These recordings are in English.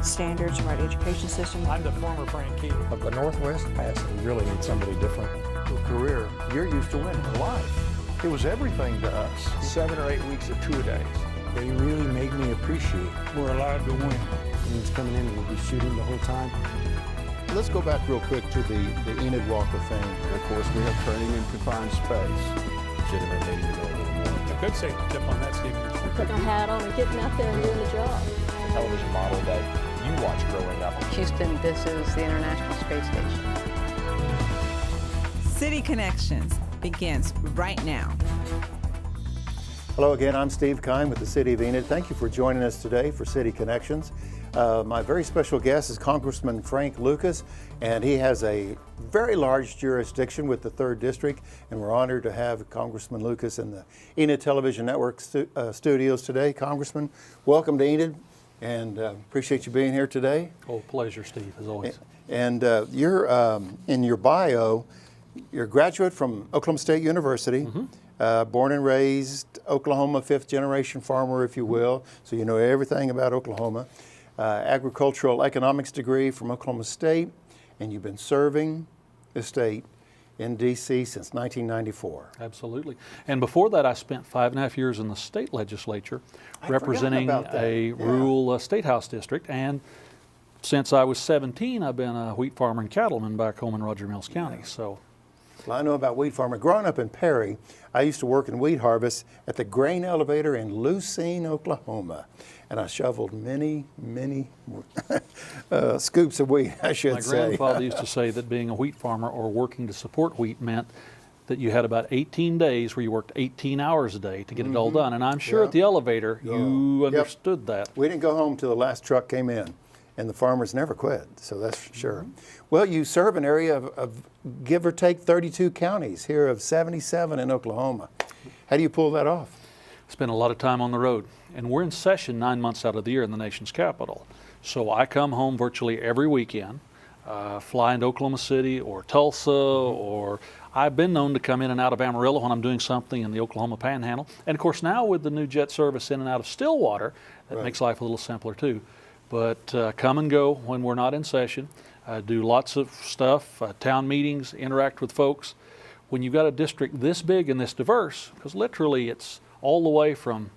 right standards, right education system. I'm the former Frank Kime. Of the Northwest Pass, we really need somebody different. Your career, you're used to winning a life. It was everything to us. 7 or 8 weeks of two-a-days. They really made me appreciate We're allowed to win. he's coming in and we'll be shooting the whole time. Let's go back real quick to the Enid Walk of Fame. Of course, we have training in confined space. Legitimate needing to know a little more. A good safety tip on that, Steve. Putting a hat on and getting out there and doing the job. Television model that you watched growing up. Houston, this is the International Space Station. City Connections begins right now. Hello again, I'm Steve Kime with the City of Enid. Thank you for joining us today for City Connections. My very special guest is Congressman Frank Lucas, and he has a very large jurisdiction with the 3rd District, and we're honored to have Congressman Lucas in the Enid Television Network studios today. Congressman, welcome to Enid, and appreciate you being here today. Oh, pleasure, Steve, as always. And you're, in your bio, you're a graduate from Oklahoma State University. Born and raised Oklahoma, 5th generation farmer, if you will, so you know everything about Oklahoma. Agricultural economics degree from Oklahoma State, and you've been serving the state in D.C. since 1994. Absolutely. And before that, I spent 5.5 years in the state legislature representing a rural state house district. And since I was 17, I've been a wheat farmer and cattleman back home in Roger Mills County. So. Well, I know about wheat farming. Growing up in Perry, I used to work in wheat harvest at the grain elevator in Lucene, Oklahoma. And I shoveled many scoops of wheat, I should say. My grandfather used to say that being a wheat farmer or working to support wheat meant that you had about 18 days where you worked 18 hours a day to get it all done. And I'm sure at the elevator you understood that. We didn't go home till the last truck came in. And the farmers never quit, so that's for sure. Well, you serve an area of give or take 32 counties here of 77 in Oklahoma. How do you pull that off? Spend a lot of time on the road. And we're in session 9 months out of the year in the nation's capital. So I come home virtually every weekend, fly into Oklahoma City or Tulsa, or I've been known to come in and out of Amarillo when I'm doing something in the Oklahoma Panhandle. And of course now with the new jet service in and out of Stillwater, that makes life a little simpler too. But come and go when we're not in session, do lots of stuff, town meetings, interact with folks. When you've got a district this big and this diverse, because literally it's all the way from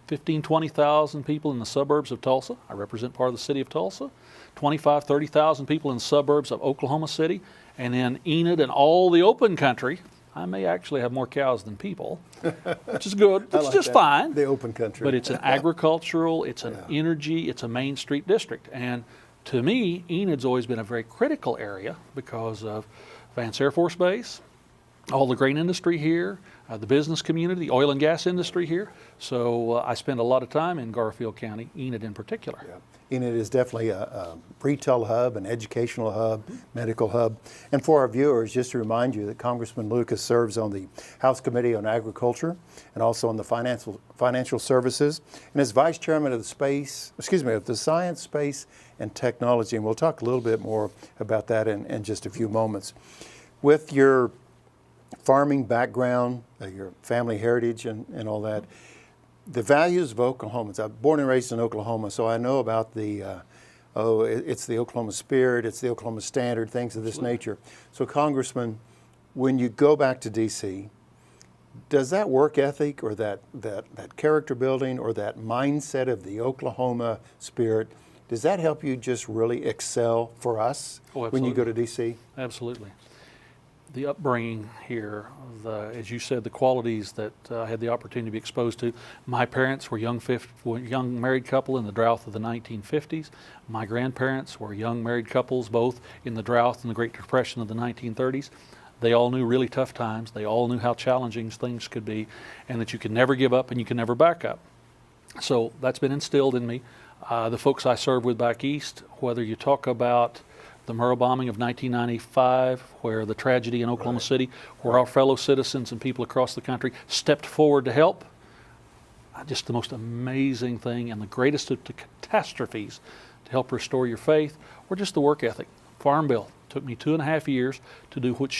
15,000, 20,000 people in the suburbs of Tulsa. I represent part of the city of Tulsa. 25,000, 30,000 people in the suburbs of Oklahoma City. And then Enid and all the open country. I may actually have more cows than people, which is good. It's just fine. The open country. But it's an agricultural, it's an energy, it's a Main Street district. And to me, Enid's always been a very critical area because of Vance Air Force Base, all the grain industry here, the business community, the oil and gas industry here. So I spend a lot of time in Garfield County, Enid in particular. Yeah. Enid is definitely a retail hub, an educational hub, medical hub. And for our viewers, just to remind you that Congressman Lucas serves on the House Committee on Agriculture and also on the Financial Services, and is Vice Chairman of the Science, Space, and Technology. And we'll talk a little bit more about that in just a few moments. With your farming background, your family heritage and all that, the values of Oklahomans. I'm born and raised in Oklahoma, so I know about it's the Oklahoma spirit, it's the Oklahoma standard, things of this nature. So Congressman, when you go back to D.C., does that work ethic or that character building or that mindset of the Oklahoma spirit, does that help you just really excel for us when you go to D.C.? Absolutely. The upbringing here, as you said, the qualities that I had the opportunity to be exposed to. My parents were young married couple in the drought of the 1950s. My grandparents were young married couples, both in the drought and the Great Depression of the 1930s. They all knew really tough times. They all knew how challenging things could be, and that you can never give up and you can never back up. So that's been instilled in me. The folks I serve with back east, whether you talk about the Murrah bombing of 1995, where the tragedy in Oklahoma City, where our fellow citizens and people across the country stepped forward to help. Just the most amazing thing and the greatest of catastrophes to help restore your faith, or just the work ethic. Farm Bill took me 2.5 years to do what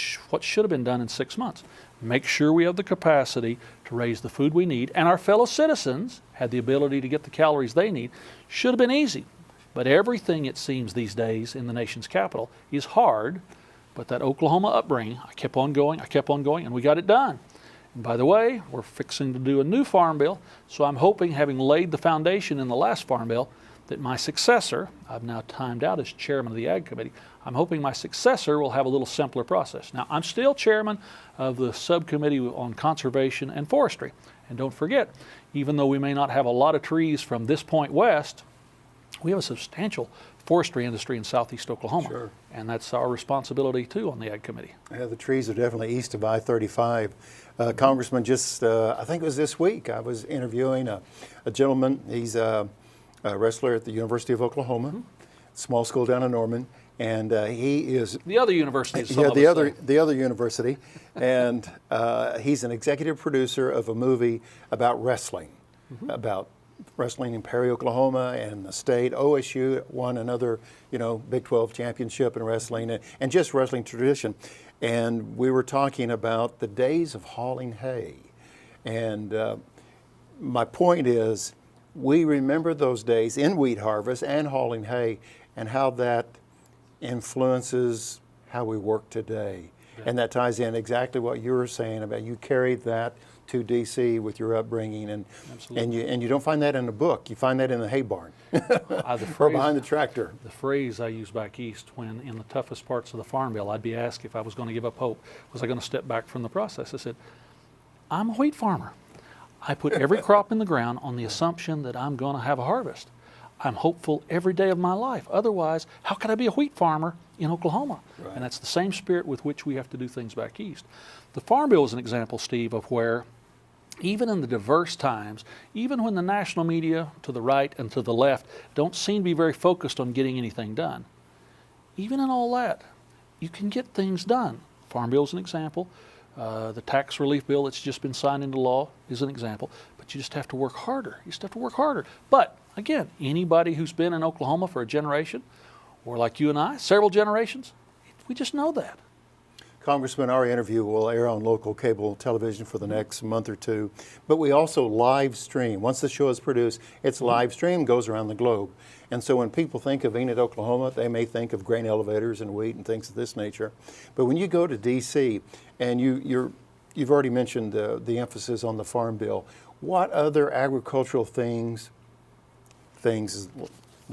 should have been done in 6 months. Make sure we have the capacity to raise the food we need, and our fellow citizens had the ability to get the calories they need. Should have been easy. But everything, it seems these days in the nation's capital, is hard. But that Oklahoma upbringing, I kept on going, and we got it done. And by the way, we're fixing to do a new farm bill, so I'm hoping, having laid the foundation in the last farm bill, that my successor, I've now timed out as chairman of the Ag Committee, I'm hoping my successor will have a little simpler process. Now, I'm still chairman of the subcommittee on conservation and forestry. And don't forget, even though we may not have a lot of trees from this point west, we have a substantial forestry industry in southeast Oklahoma. Sure. And that's our responsibility too on the Ag Committee. Yeah, the trees are definitely east of I-35. Congressman, just I think it was this week, I was interviewing a gentleman. He's a wrestler at the University of Oklahoma, small school down in Norman, and he is the other university. The other university, and he's an executive producer of a movie about wrestling, about wrestling in Perry, Oklahoma, and the state. OSU won another, Big 12 championship in wrestling, and just wrestling tradition. And we were talking about the days of hauling hay. And my point is, we remember those days in wheat harvest and hauling hay, and how that influences how we work today. Yeah. And that ties in exactly what you were saying about you carried that to D.C. with your upbringing, and you don't find that in a book. You find that in the hay barn or behind the tractor. The phrase I use back east, when in the toughest parts of the Farm Bill, I'd be asked if I was going to give up hope. Was I going to step back from the process? I said, I'm a wheat farmer. I put every crop in the ground on the assumption that I'm going to have a harvest. I'm hopeful every day of my life. Otherwise, how could I be a wheat farmer in Oklahoma? Right. And that's the same spirit with which we have to do things back east. The Farm Bill is an example, Steve, of where even in the diverse times, even when the national media to the right and to the left don't seem to be very focused on getting anything done, even in all that, you can get things done. Farm Bill is an example. The tax relief bill that's just been signed into law is an example. But you just have to work harder. You just have to work harder. But again, anybody who's been in Oklahoma for a generation, or like you and I, several generations, we just know that. Congressman, our interview will air on local cable television for the next month or two, but we also live stream. Once the show is produced, it's live stream, goes around the globe. And so when people think of Enid, Oklahoma, they may think of grain elevators and wheat and things of this nature. But when you go to D.C., and you've already mentioned the emphasis on the Farm Bill, what other agricultural things is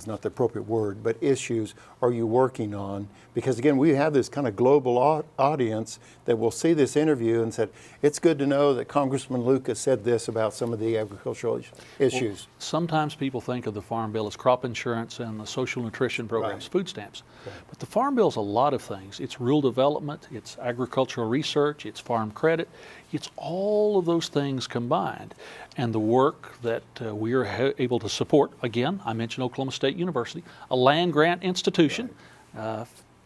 not the appropriate word, but issues are you working on? Because again, we have this kind of global audience that will see this interview and said, it's good to know that Congressman Lucas said this about some of the agricultural issues. Well, sometimes people think of the Farm Bill as crop insurance and the social nutrition programs, food stamps. Right. But the Farm Bill is a lot of things. It's rural development, it's agricultural research, it's farm credit, it's all of those things combined. And the work that we are able to support, again, I mentioned Oklahoma State University, a land grant institution,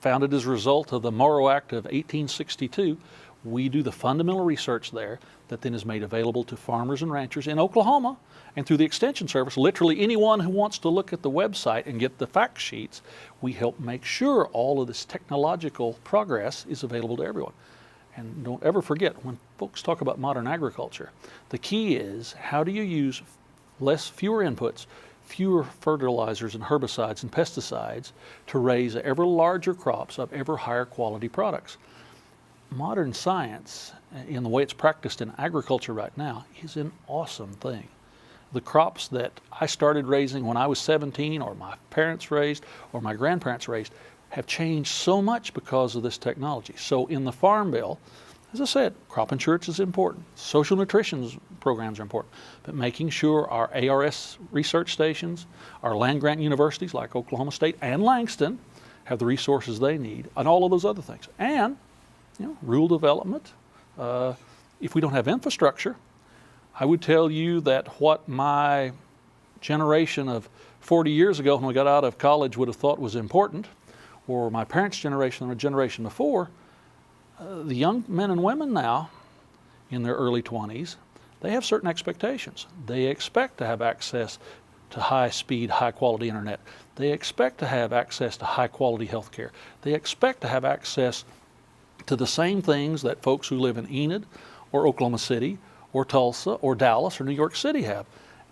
founded as a result of the Morrow Act of 1862. We do the fundamental research there that then is made available to farmers and ranchers in Oklahoma, and through the Extension Service, literally anyone who wants to look at the website and get the fact sheets, we help make sure all of this technological progress is available to everyone. And don't ever forget, when folks talk about modern agriculture, the key is how do you use fewer inputs, fewer fertilizers and herbicides and pesticides to raise ever larger crops of ever higher quality products. Modern science, in the way it's practiced in agriculture right now, is an awesome thing. The crops that I started raising when I was 17, or my parents raised, or my grandparents raised, have changed so much because of this technology. So in the Farm Bill, as I said, crop insurance is important. Social nutrition programs are important. But making sure our ARS research stations, our land grant universities like Oklahoma State and Langston have the resources they need, and all of those other things. And rural development. If we don't have infrastructure, I would tell you that what my generation of 40 years ago when we got out of college would have thought was important, or my parents' generation or a generation before, the young men and women now in their early 20s, they have certain expectations. They expect to have access to high-speed, high-quality internet. They expect to have access to high-quality health care. They expect to have access to the same things that folks who live in Enid or Oklahoma City or Tulsa or Dallas or New York City have.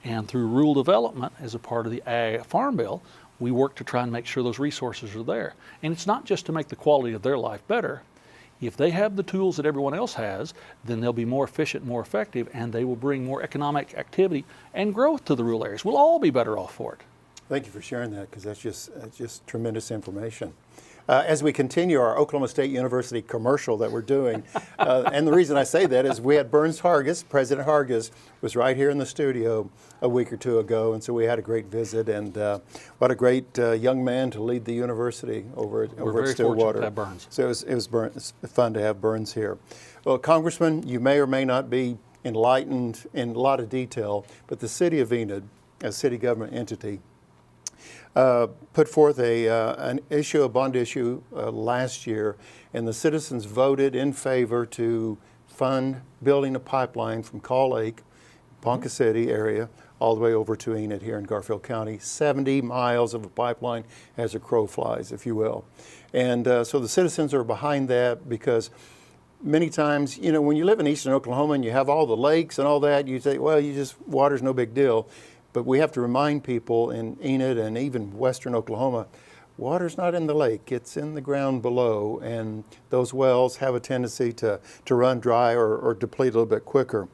And through rural development as a part of the Farm Bill, we work to try and make sure those resources are there. And it's not just to make the quality of their life better. If they have the tools that everyone else has, then they'll be more efficient, more effective, and they will bring more economic activity and growth to the rural areas. We'll all be better off for it. Thank you for sharing that, because that's just tremendous information. As we continue our Oklahoma State University commercial that we're doing, and the reason I say that is we had Burns Hargis, President Hargis, was right here in the studio a week or two ago, and so we had a great visit, and what a great young man to lead the university over at Stillwater. To have Burns. So it was fun to have Burns here. Well, Congressman, you may or may not be enlightened in a lot of detail, but the city of Enid, a city government entity, put forth a bond issue last year, and the citizens voted in favor to fund building a pipeline from Call Lake, Ponca City area, all the way over to Enid here in Garfield County. 70 miles of a pipeline as a crow flies, if you will. And so the citizens are behind that, because many times, you know, when you live in eastern Oklahoma and you have all the lakes and all that, you say, well, water's no big deal. But we have to remind people in Enid and even western Oklahoma, water's not in the lake, it's in the ground below, and those wells have a tendency to run dry or deplete a little bit quicker.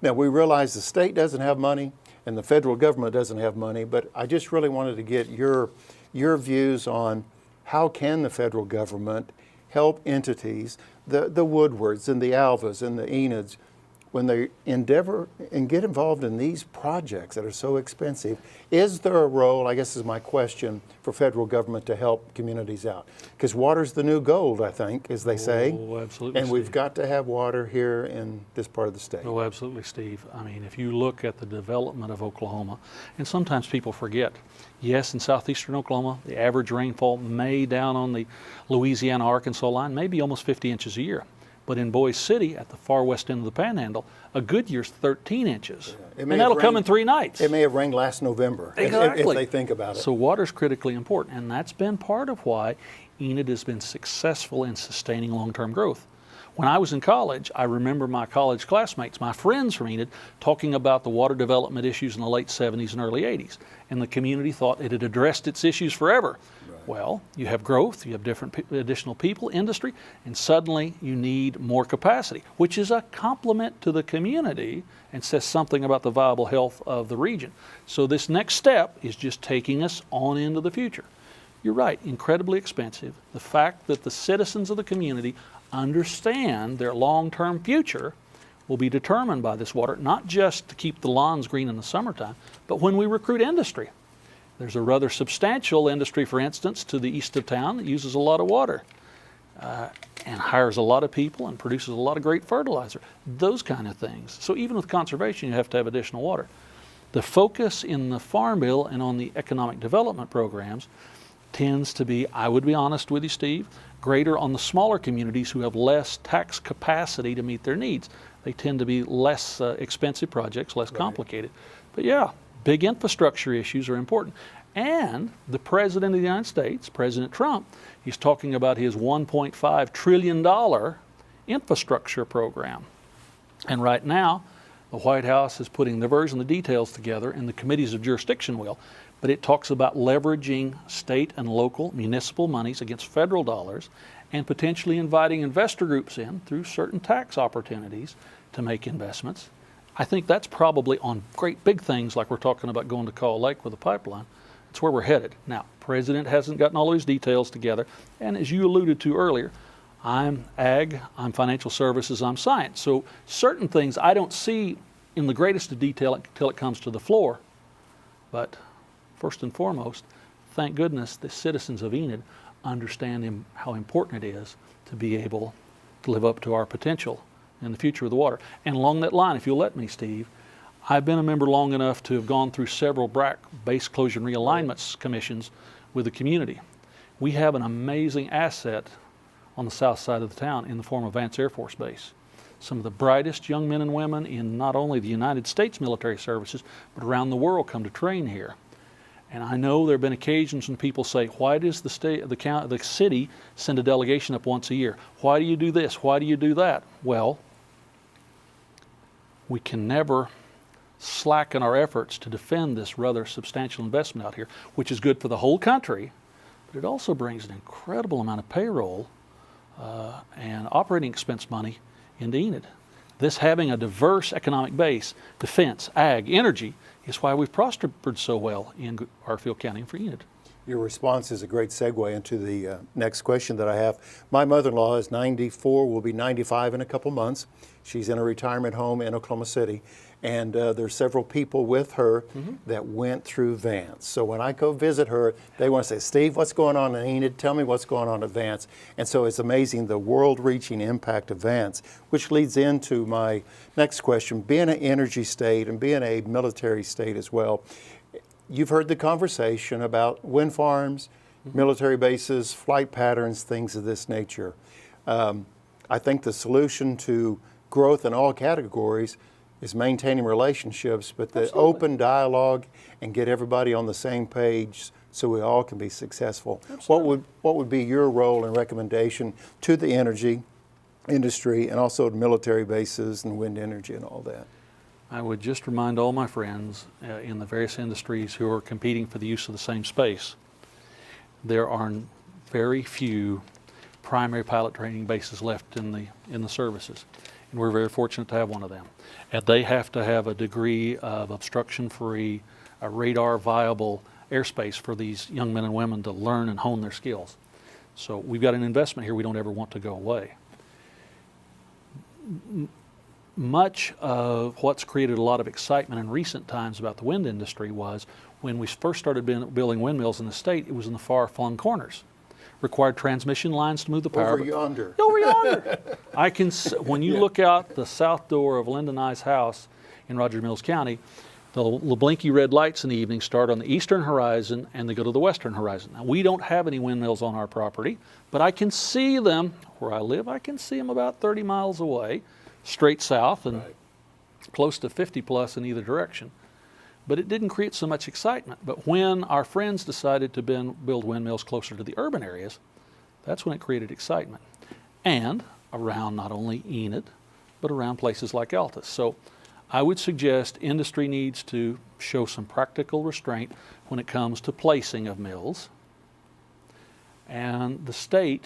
Now, we realize the state doesn't have money and the federal government doesn't have money, but I just really wanted to get your views on how can the federal government help entities, the Woodwards and the Alvas and the Enids, when they endeavor and get involved in these projects that are so expensive. Is there a role, I guess is my question, for federal government to help communities out? Because water's the new gold, I think, as they say. Oh, absolutely, and we've got to have water here in this part of the state. Oh, absolutely, Steve. I mean, if you look at the development of Oklahoma, and sometimes people forget, yes, in southeastern Oklahoma, the average rainfall may down on the Louisiana-Arkansas line, maybe almost 50 inches a year. But in Boise City, at the far west end of the Panhandle, a good year's 13 inches. Yeah. And that'll come in 3 nights. It may have rained last November, exactly. if they think about it. So water's critically important, and that's been part of why Enid has been successful in sustaining long-term growth. When I was in college, I remember my college classmates, my friends from Enid, talking about the water development issues in the late 70s and early 80s. And the community thought it had addressed its issues forever. Right. Well, you have growth, you have additional people, industry, and suddenly you need more capacity, which is a compliment to the community and says something about the viable health of the region. So this next step is just taking us on into the future. You're right, incredibly expensive. The fact that the citizens of the community understand their long-term future will be determined by this water, not just to keep the lawns green in the summertime, but when we recruit industry. There's a rather substantial industry, for instance, to the east of town that uses a lot of water and hires a lot of people and produces a lot of great fertilizer, those kind of things. So even with conservation, you have to have additional water. The focus in the Farm Bill and on the economic development programs tends to be, I would be honest with you, Steve, greater on the smaller communities who have less tax capacity to meet their needs. They tend to be less expensive projects, less complicated. But yeah, big infrastructure issues are important. And the President of the United States, President Trump, he's talking about his $1.5 trillion infrastructure program. And right now, the White House is putting the version of the details together, and the committees of jurisdiction will. But it talks about leveraging state and local municipal monies against federal dollars and potentially inviting investor groups in through certain tax opportunities to make investments. I think that's probably on great big things like we're talking about going to Call Lake with a pipeline. That's where we're headed. Now, President hasn't gotten all these details together, and as you alluded to earlier, I'm ag, I'm financial services, I'm science. So certain things I don't see in the greatest of detail until it comes to the floor. But first and foremost, thank goodness the citizens of Enid understand how important it is to be able to live up to our potential in the future of the water. And along that line, if you'll let me, Steve, I've been a member long enough to have gone through several BRAC base closure and realignments commissions with the community. We have an amazing asset on the south side of the town in the form of Vance Air Force Base. Some of the brightest young men and women in not only the United States military services, but around the world come to train here. And I know there have been occasions when people say, why does the city send a delegation up once a year? Why do you do this? Why do you do that? Well, we can never slacken our efforts to defend this rather substantial investment out here, which is good for the whole country, but it also brings an incredible amount of payroll and operating expense money into Enid. This having a diverse economic base, defense, ag, energy, is why we've prospered so well in Garfield County and for Enid. Your response is a great segue into the next question that I have. My mother-in-law is 94, will be 95 in a couple months. She's in a retirement home in Oklahoma City, and there's several people with her that went through Vance. So when I go visit her, they want to say, Steve, what's going on in Enid? Tell me what's going on at Vance. And so it's amazing the world-reaching impact of Vance, which leads into my next question. Being an energy state and being a military state as well, you've heard the conversation about wind farms, military bases, flight patterns, things of this nature. I think the solution to growth in all categories is maintaining relationships, but the open dialogue and get everybody on the same page so we all can be successful. What would be your role and recommendation to the energy industry and also the military bases and wind energy and all that? I would just remind all my friends in the various industries who are competing for the use of the same space, there are very few primary pilot training bases left in the services, and we're very fortunate to have one of them. And they have to have a degree of obstruction-free, radar-viable airspace for these young men and women to learn and hone their skills. So we've got an investment here we don't ever want to go away. Much of what's created a lot of excitement in recent times about the wind industry was when we first started building windmills in the state, it was in the far-flung corners. Required transmission lines to move the power. Over yonder. Over yonder. I can, when you look out the south door of Linda Nye's house in Rogers Mills County, the blinky red lights in the evening start on the eastern horizon and they go to the western horizon. Now, we don't have any windmills on our property, but I can see them where I live. I can see them about 30 miles away, straight south and close to 50 plus in either direction. But it didn't create so much excitement. But when our friends decided to build windmills closer to the urban areas, that's when it created excitement. And around not only Enid, but around places like Altus. So I would suggest industry needs to show some practical restraint when it comes to placing of mills. And the state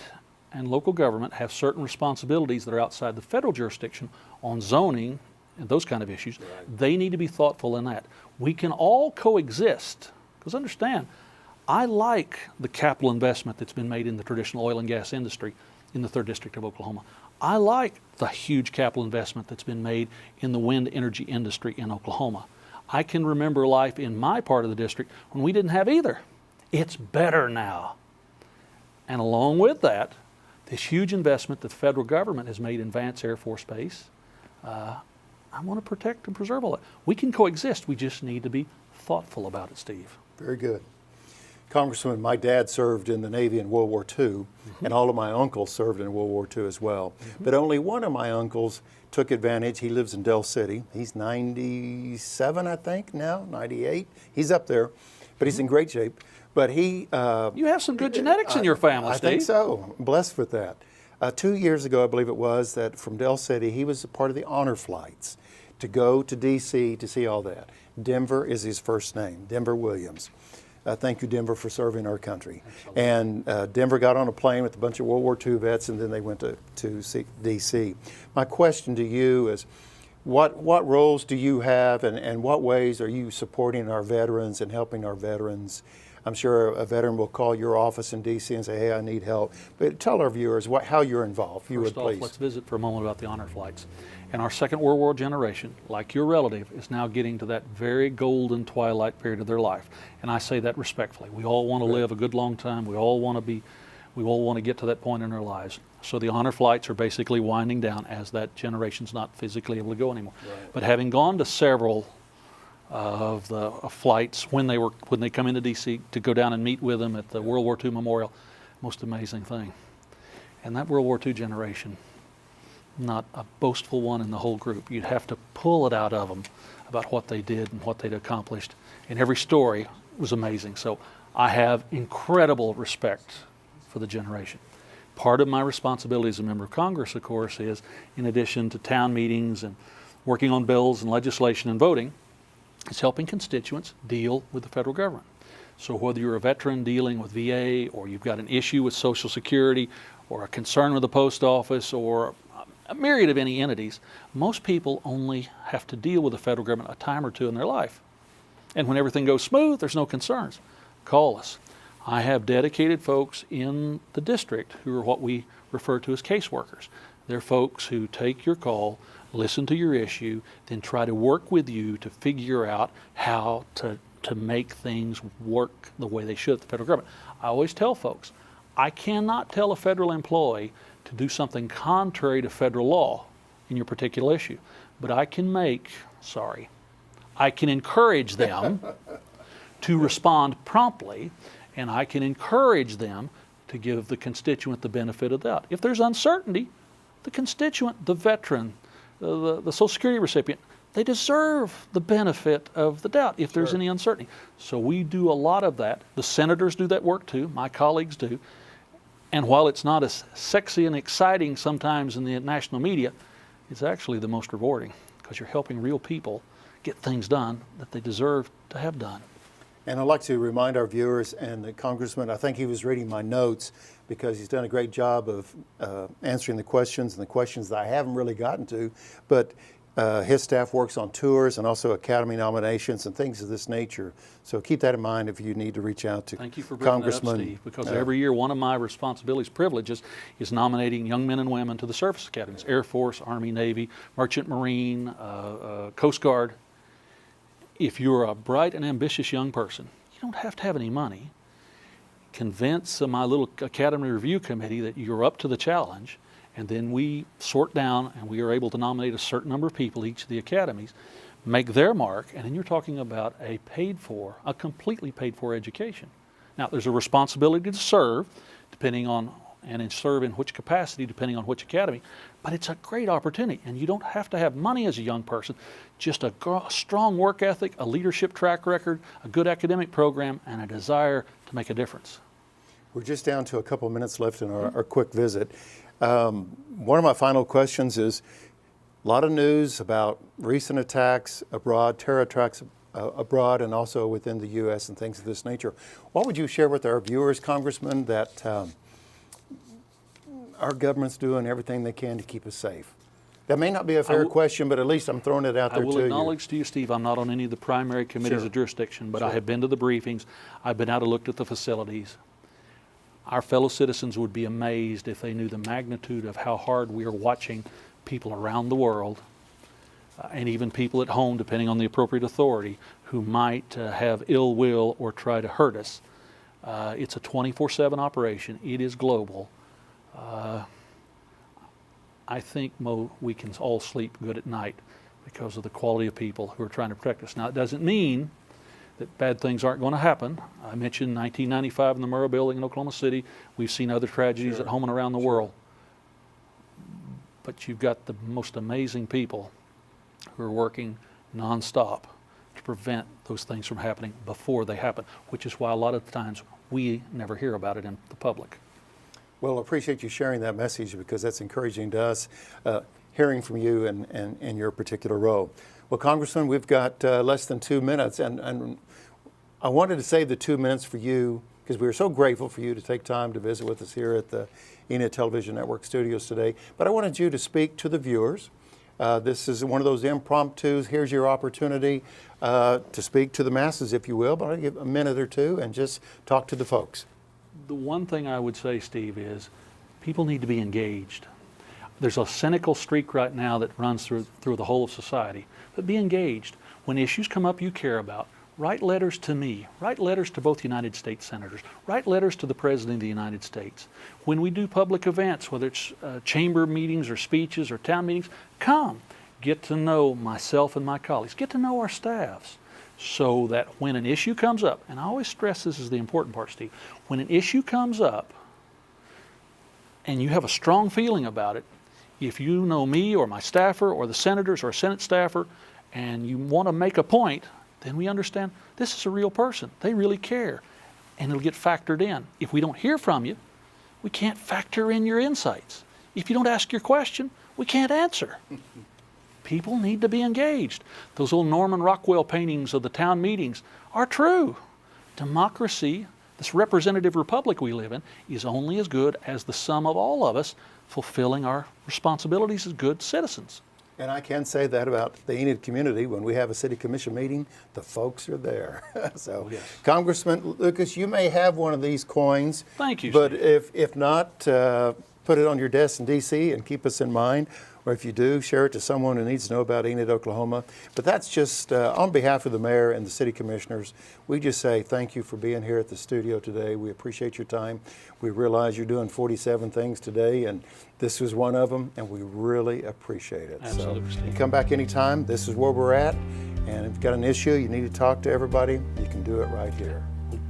and local government have certain responsibilities that are outside the federal jurisdiction on zoning and those kind of issues. Right. They need to be thoughtful in that. We can all coexist, because understand, I like the capital investment that's been made in the traditional oil and gas industry in the 3rd District of Oklahoma. I like the huge capital investment that's been made in the wind energy industry in Oklahoma. I can remember life in my part of the district when we didn't have either. It's better now. And along with that, this huge investment that the federal government has made in Vance Air Force Base, I want to protect and preserve all that. We can coexist. We just need to be thoughtful about it, Steve. Very good. Congressman, my dad served in the Navy in World War II, and all of my uncles served in World War II as well. But only one of my uncles took advantage. He lives in Del City. He's 97, I think, now, 98. He's up there, but he's in great shape. But he... you have some good genetics in your family, Steve. I think so. I'm blessed with that. 2 years ago, I believe it was, that from Del City, he was a part of the honor flights to go to D.C. to see all that. Denver is his first name, Denver Williams. Thank you, Denver, for serving our country. Absolutely. And Denver got on a plane with a bunch of World War II vets, and then they went to D.C. My question to you is, what roles do you have, and what ways are you supporting our veterans and helping our veterans? I'm sure a veteran will call your office in D.C. and say, hey, I need help. But tell our viewers how you're involved, if you would, please. Let's visit for a moment about the honor flights. And our Second World War generation, like your relative, is now getting to that very golden twilight period of their life. And I say that respectfully. We all want to live a good long time. We all want to get to that point in our lives. So the honor flights are basically winding down as that generation's not physically able to go anymore. Right. But having gone to several of the flights when they come into D.C. to go down and meet with them at the World War II Memorial, most amazing thing. And that World War II generation, not a boastful one in the whole group. You'd have to pull it out of them about what they did and what they'd accomplished. And every story was amazing. So I have incredible respect for the generation. Part of my responsibility as a member of Congress, of course, is in addition to town meetings and working on bills and legislation and voting, is helping constituents deal with the federal government. So whether you're a veteran dealing with VA, or you've got an issue with Social Security, or a concern with the post office, or a myriad of any entities, most people only have to deal with the federal government a time or two in their life. And when everything goes smooth, there's no concerns. Call us. I have dedicated folks in the district who are what we refer to as caseworkers. They're folks who take your call, listen to your issue, then try to work with you to figure out how to make things work the way they should at the federal government. I always tell folks, I cannot tell a federal employee to do something contrary to federal law in your particular issue, but I can encourage them to respond promptly, and I can encourage them to give the constituent the benefit of the doubt. If there's uncertainty, the constituent, the veteran, the Social Security recipient, they deserve the benefit of the doubt if there's any uncertainty. So we do a lot of that. The senators do that work too, my colleagues do. And while it's not as sexy and exciting sometimes in the national media, it's actually the most rewarding, because you're helping real people get things done that they deserve to have done. And I'd like to remind our viewers and the Congressman, I think he was reading my notes, because he's done a great job of answering the questions and the questions that I haven't really gotten to. But his staff works on tours and also Academy nominations and things of this nature. So keep that in mind if you need to reach out to Thank you for bringing Congressman. that up, Steve, because every year one of my responsibilities, privileges, is nominating young men and women to the service academies, Air Force, Army, Navy, Merchant Marine, Coast Guard. If you're a bright and ambitious young person, you don't have to have any money. Convince my little Academy Review Committee that you're up to the challenge, and then we sort down and we are able to nominate a certain number of people each of the academies, make their mark, and then you're talking about a completely paid for education. Now, there's a responsibility to serve, and serve in which capacity depending on which academy, but it's a great opportunity, and you don't have to have money as a young person, just a strong work ethic, a leadership track record, a good academic program, and a desire to make a difference. We're just down to a couple minutes left in our quick visit. One of my final questions is, a lot of news about recent attacks abroad, terror attacks abroad and also within the U.S. and things of this nature. What would you share with our viewers, Congressman, that our government's doing everything they can to keep us safe? That may not be a fair question, but at least I'm throwing it out there to you. I will acknowledge to you, Steve, I'm not on any of the primary committees of jurisdiction, but I have been to the briefings. I've been out and looked at the facilities. Our fellow citizens would be amazed if they knew the magnitude of how hard we are watching people around the world, and even people at home, depending on the appropriate authority, who might have ill will or try to hurt us. It's a 24/7 operation. It is global. I think we can all sleep good at night because of the quality of people who are trying to protect us. Now, it doesn't mean that bad things aren't going to happen. I mentioned 1995 in the Murrah building in Oklahoma City. We've seen other tragedies at home and around the world. But you've got the most amazing people who are working nonstop to prevent those things from happening before they happen, which is why a lot of times we never hear about it in the public. Well, I appreciate you sharing that message, because that's encouraging to us, hearing from you and your particular role. Well, Congressman, we've got less than 2 minutes, and I wanted to save the 2 minutes for you, because we are so grateful for you to take time to visit with us here at the Enid Television Network studios today. But I wanted you to speak to the viewers. This is one of those impromptus. Here's your opportunity to speak to the masses, if you will, but I'll give a minute or two and just talk to the folks. The one thing I would say, Steve, is people need to be engaged. There's a cynical streak right now that runs through the whole of society, but be engaged. When issues come up you care about, write letters to me, write letters to both United States senators, write letters to the President of the United States. When we do public events, whether it's chamber meetings or speeches or town meetings, come, get to know myself and my colleagues, get to know our staffs, so that when an issue comes up, and I always stress this is the important part, Steve, when an issue comes up and you have a strong feeling about it, if you know me or my staffer or the senators or a Senate staffer and you want to make a point, then we understand this is a real person. They really care, and it'll get factored in. If we don't hear from you, we can't factor in your insights. If you don't ask your question, we can't answer. People need to be engaged. Those old Norman Rockwell paintings of the town meetings are true. Democracy, this representative republic we live in, is only as good as the sum of all of us fulfilling our responsibilities as good citizens. And I can say that about the Enid community. When we have a city commission meeting, the folks are there. So, yes. Congressman Lucas, you may have one of these coins. Thank you, But Steve. if not, put it on your desk in D.C. and keep us in mind. Or if you do, share it to someone who needs to know about Enid, Oklahoma. But that's just on behalf of the mayor and the city commissioners. We just say thank you for being here at the studio today. We appreciate your time. We realize you're doing 47 things today, and this was one of them, and we really appreciate it. Absolutely, So Steve. you come back anytime. This is where we're at. And if you've got an issue, you need to talk to everybody, you can do it right here.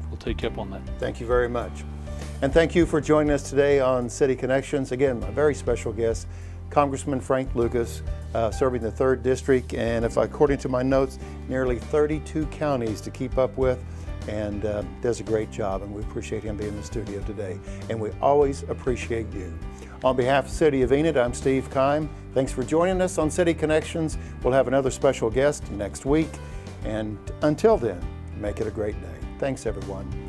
We'll take you up on that. Thank you very much. And thank you for joining us today on City Connections. Again, my very special guest, Congressman Frank Lucas, serving the 3rd District, and according to my notes, nearly 32 counties to keep up with, and does a great job, and we appreciate him being in the studio today. And we always appreciate you. On behalf of the City of Enid, I'm Steve Kime. Thanks for joining us on City Connections. We'll have another special guest next week, and until then, make it a great day. Thanks, everyone.